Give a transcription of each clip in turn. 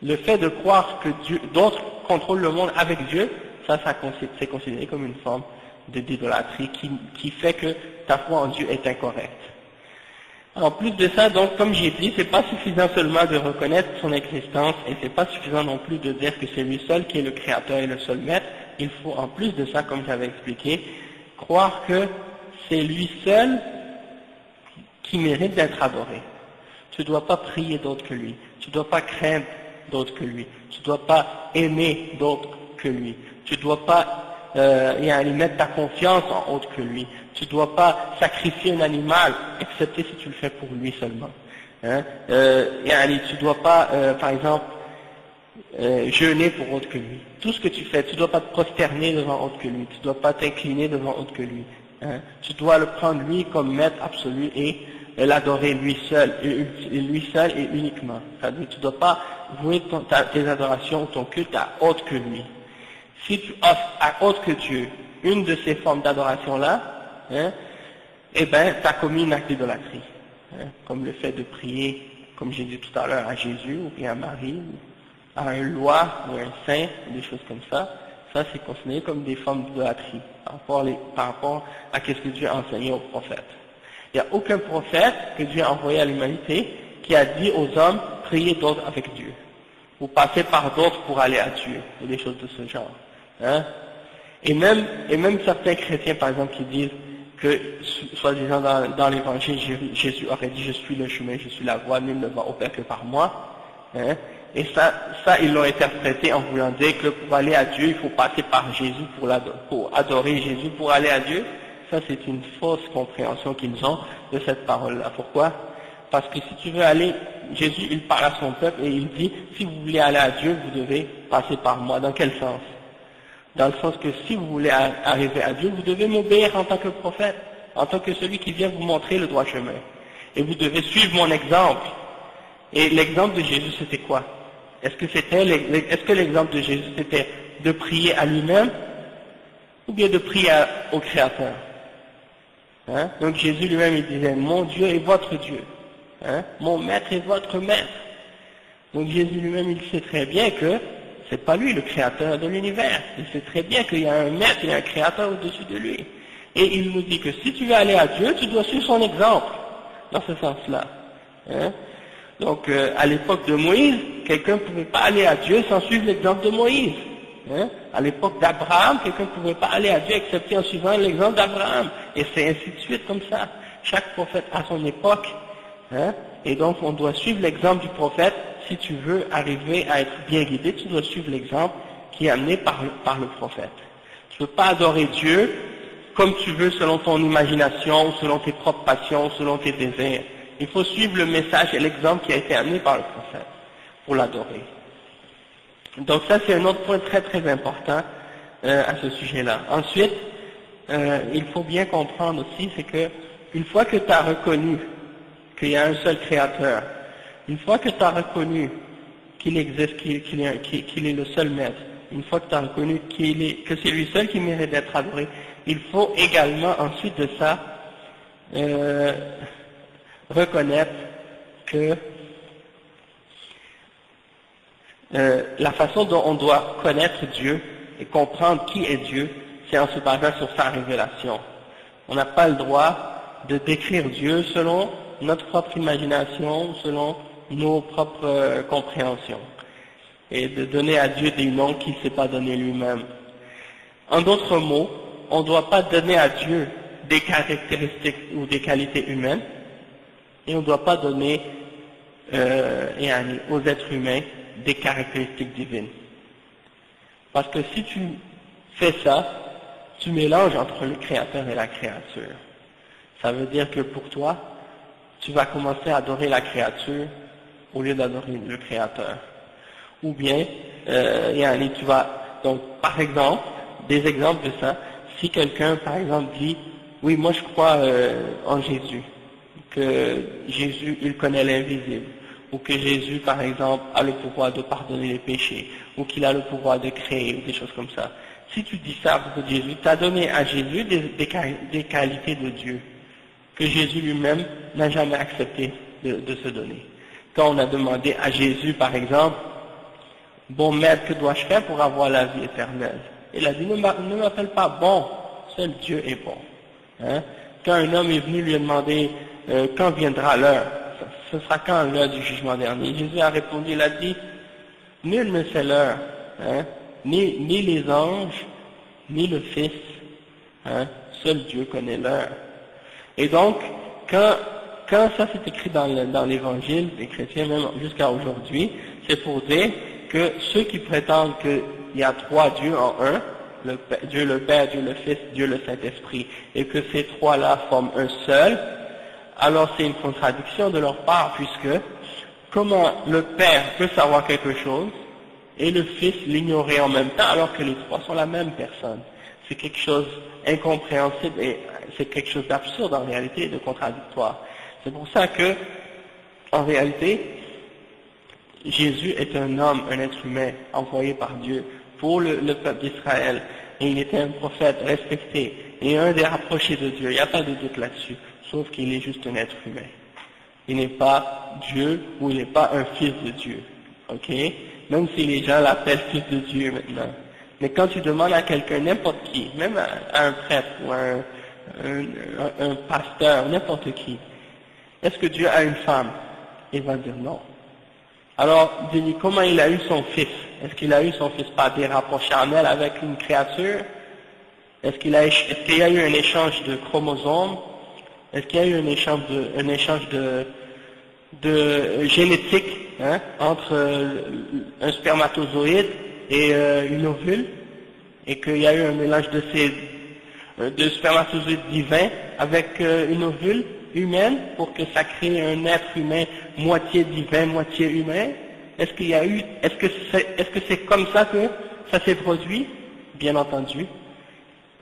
le fait de croire que d'autres contrôlent le monde avec Dieu, c'est considéré comme une forme d'idolâtrie qui fait que ta foi en Dieu est incorrecte. En plus de ça, donc, comme j'ai dit, c'est pas suffisant seulement de reconnaître son existence, et c'est pas suffisant non plus de dire que c'est lui seul qui est le créateur et le seul maître. Il faut, en plus de ça, comme j'avais expliqué, croire que c'est lui seul qui mérite d'être adoré. Tu ne dois pas prier d'autre que lui. Tu ne dois pas craindre d'autre que lui. Tu ne dois pas aimer d'autre que lui. Tu ne dois pas mettre ta confiance en autre que lui. Tu ne dois pas sacrifier un animal, excepté si tu le fais pour lui seulement. Hein? Tu ne dois pas, par exemple, jeûner pour autre que lui. Tout ce que tu fais, tu ne dois pas te prosterner devant autre que lui. Tu ne dois pas t'incliner devant autre que lui. Hein? Tu dois le prendre lui comme maître absolu et l'adorer lui seul et uniquement. C'est-à-dire, tu ne dois pas vouer tes adorations ou ton culte à autre que lui. Si tu offres à autre que Dieu une de ces formes d'adoration-là, hein, eh bien, tu as commis une acte d'idolâtrie. Hein, comme le fait de prier, comme j'ai dit tout à l'heure, à Jésus, ou bien à Marie, ou à un loi, ou un saint, des choses comme ça. Ça, c'est considéré comme des formes d'idolâtrie par rapport à ce que Dieu a enseigné aux prophètes. Il n'y a aucun prophète que Dieu a envoyé à l'humanité qui a dit aux hommes, priez d'autres avec Dieu. Ou passez par d'autres pour aller à Dieu, ou des choses de ce genre. Hein? Et même certains chrétiens, par exemple, qui disent que, soi-disant dans l'évangile, Jésus aurait dit, je suis le chemin, je suis la voie, nul ne va au Père que par moi. Hein? Et ça, ils l'ont interprété en voulant dire que pour aller à Dieu, il faut passer par Jésus pour adorer Jésus, pour aller à Dieu. Ça, c'est une fausse compréhension qu'ils ont de cette parole-là. Pourquoi? Parce que si tu veux aller, Jésus, il parle à son peuple et il dit, si vous voulez aller à Dieu, vous devez passer par moi. Dans quel sens? Dans le sens que si vous voulez arriver à Dieu, vous devez m'obéir en tant que prophète, en tant que celui qui vient vous montrer le droit chemin. Et vous devez suivre mon exemple. Et l'exemple de Jésus, c'était quoi? Est-ce que l'exemple de Jésus, c'était de prier à lui-même ou bien de prier au Créateur? Hein? Donc Jésus lui-même, il disait, mon Dieu est votre Dieu. Hein? Mon maître est votre maître. Donc Jésus lui-même, il sait très bien que c'est pas lui le créateur de l'univers. Il sait très bien qu'il y a un maître, il y a un créateur au-dessus de lui. Et il nous dit que si tu veux aller à Dieu, tu dois suivre son exemple, dans ce sens-là. Hein? Donc, à l'époque de Moïse, quelqu'un ne pouvait pas aller à Dieu sans suivre l'exemple de Moïse. Hein? À l'époque d'Abraham, quelqu'un ne pouvait pas aller à Dieu excepté en suivant l'exemple d'Abraham. Et c'est ainsi de suite comme ça. Chaque prophète a son époque. Hein? Et donc, on doit suivre l'exemple du prophète. Si tu veux arriver à être bien guidé, tu dois suivre l'exemple qui est amené par le prophète. Tu ne peux pas adorer Dieu comme tu veux selon ton imagination, selon tes propres passions, selon tes désirs. Il faut suivre le message et l'exemple qui a été amené par le prophète pour l'adorer. Donc ça, c'est un autre point très très important à ce sujet-là. Ensuite, il faut bien comprendre aussi, c'est que une fois que tu as reconnu qu'il y a un seul créateur, une fois que tu as reconnu qu'il existe, qu'il est le seul maître, une fois que tu as reconnu que c'est lui seul qui mérite d'être adoré, il faut également ensuite de ça reconnaître que la façon dont on doit connaître Dieu et comprendre qui est Dieu, c'est en se basant sur sa révélation. On n'a pas le droit de décrire Dieu selon notre propre imagination, selon nos propres compréhensions, et de donner à Dieu des noms qu'il ne s'est pas donné lui-même. En d'autres mots, on ne doit pas donner à Dieu des caractéristiques ou des qualités humaines, et on ne doit pas donner aux êtres humains des caractéristiques divines. Parce que si tu fais ça, tu mélanges entre le créateur et la créature. Ça veut dire que pour toi, tu vas commencer à adorer la créature au lieu d'adorer le créateur. Ou bien, tu vas, donc par exemple, des exemples de ça, si quelqu'un par exemple dit, oui moi je crois en Jésus, que Jésus il connaît l'invisible, ou que Jésus par exemple a le pouvoir de pardonner les péchés, ou qu'il a le pouvoir de créer, ou des choses comme ça. Si tu dis ça à propos de Jésus, tu as donné à Jésus des qualités de Dieu, que Jésus lui-même n'a jamais accepté de se donner. Quand on a demandé à Jésus, par exemple, bon maître, que dois-je faire pour avoir la vie éternelle? Il a dit, ne m'appelle pas bon, seul Dieu est bon. Hein? Quand un homme est venu lui demander quand viendra l'heure, ce sera quand l'heure du jugement dernier? Jésus a répondu, il a dit, nul ne sait l'heure, hein? ni les anges, ni le Fils, hein? Seul Dieu connaît l'heure. Et donc, quand ça c'est écrit dans l'évangile des chrétiens, même jusqu'à aujourd'hui, c'est pour dire que ceux qui prétendent qu'il y a trois dieux en un, Dieu le Père, Dieu le Fils, Dieu le Saint-Esprit, et que ces trois-là forment un seul, alors c'est une contradiction de leur part, puisque comment le Père peut savoir quelque chose et le Fils l'ignorer en même temps, alors que les trois sont la même personne? C'est quelque chose d'incompréhensible et c'est quelque chose d'absurde en réalité et de contradictoire. C'est pour ça que, en réalité, Jésus est un homme, un être humain envoyé par Dieu pour le peuple d'Israël. Et il était un prophète respecté et un des rapprochés de Dieu. Il n'y a pas de doute là-dessus, sauf qu'il est juste un être humain. Il n'est pas Dieu ou il n'est pas un fils de Dieu. Ok? Même si les gens l'appellent fils de Dieu maintenant. Mais quand tu demandes à quelqu'un, n'importe qui, même à un prêtre ou à un pasteur, n'importe qui, est-ce que Dieu a une femme? Il va dire non. Alors, dis-lui, comment il a eu son fils? Est-ce qu'il a eu son fils par des rapports charnels avec une créature? Est-ce qu'il y a eu un échange de chromosomes? Est-ce qu'il y a eu un échange de génétique, hein, entre un spermatozoïde et une ovule? Et qu'il y a eu un mélange de spermatozoïdes divins avec une ovule humaine pour que ça crée un être humain moitié divin, moitié humain? Est-ce que c'est comme ça que ça s'est produit? Bien entendu.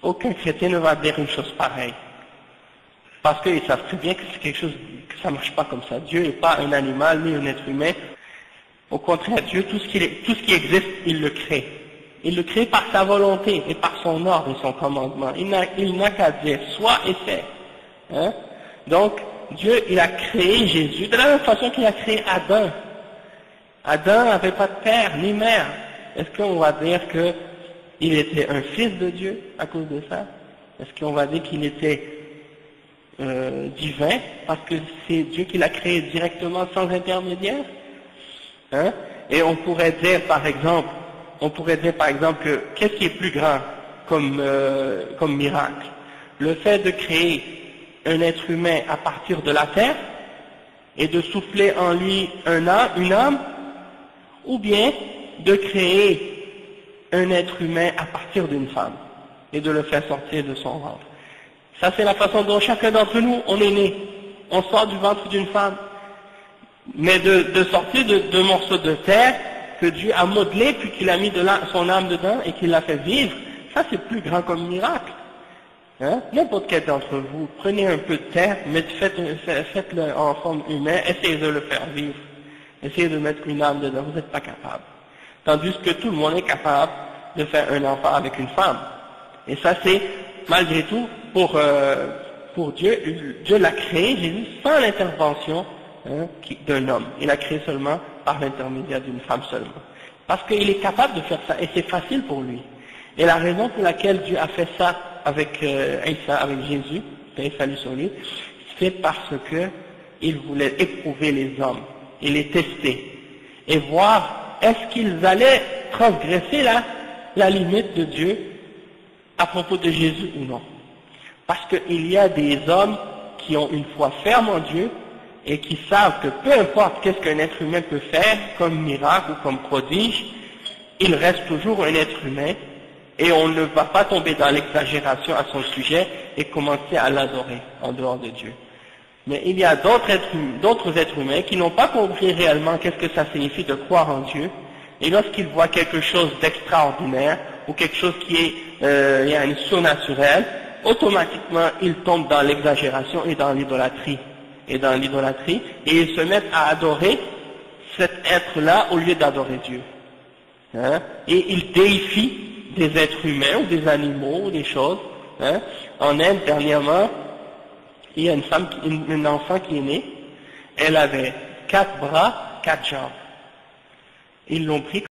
Aucun chrétien ne va dire une chose pareille. Parce qu'ils savent très bien que c'est quelque chose, que ça marche pas comme ça. Dieu n'est pas un animal ni un être humain. Au contraire, Dieu, tout ce qui existe, il le crée. Il le crée par sa volonté et par son ordre et son commandement. Il n'a qu'à dire soit et fait. Hein? Donc, Dieu, il a créé Jésus de la même façon qu'il a créé Adam. Adam n'avait pas de père ni mère. Est-ce qu'on va dire qu'il était un fils de Dieu à cause de ça? Est-ce qu'on va dire qu'il était divin parce que c'est Dieu qui l'a créé directement sans intermédiaire? Hein? Et on pourrait dire par exemple que qu'est-ce qui est plus grand comme miracle? Le fait de créer un être humain à partir de la terre et de souffler en lui une âme, ou bien de créer un être humain à partir d'une femme et de le faire sortir de son ventre. Ça, c'est la façon dont chacun d'entre nous, on est né. On sort du ventre d'une femme. Mais de sortir de morceaux de terre que Dieu a modelé, puis qu'il a mis son âme dedans et qu'il l'a fait vivre, ça c'est plus grand comme miracle. Hein? N'importe quel d'entre vous, prenez un peu de terre, faites-le en forme humaine, essayez de le faire vivre. Essayez de mettre une âme dedans, vous n'êtes pas capable. Tandis que tout le monde est capable de faire un enfant avec une femme. Et ça c'est, malgré tout, pour Dieu, Dieu l'a créé, Jésus, sans l'intervention d'un homme. Il a créé seulement par l'intermédiaire d'une femme seulement. Parce qu'il est capable de faire ça, et c'est facile pour lui. Et la raison pour laquelle Dieu a fait ça avec Isa, avec Jésus, paix et salut sur lui, c'est parce que il voulait éprouver les hommes, et les tester, et voir est-ce qu'ils allaient transgresser la limite de Dieu à propos de Jésus ou non. Parce qu'il y a des hommes qui ont une foi ferme en Dieu et qui savent que peu importe qu'est-ce qu'un être humain peut faire comme miracle ou comme prodige, il reste toujours un être humain et on ne va pas tomber dans l'exagération à son sujet et commencer à l'adorer en dehors de Dieu. Mais il y a d'autres êtres humains qui n'ont pas compris réellement qu'est-ce que ça signifie de croire en Dieu, et lorsqu'ils voient quelque chose d'extraordinaire ou quelque chose qui est surnaturel, automatiquement ils tombent dans l'exagération et dans l'idolâtrie. Et ils se mettent à adorer cet être-là au lieu d'adorer Dieu. Hein? Et ils déifient des êtres humains ou des animaux ou des choses. Hein? En Inde, dernièrement, il y a une enfant qui est née, elle avait 4 bras, 4 jambes. Ils l'ont pris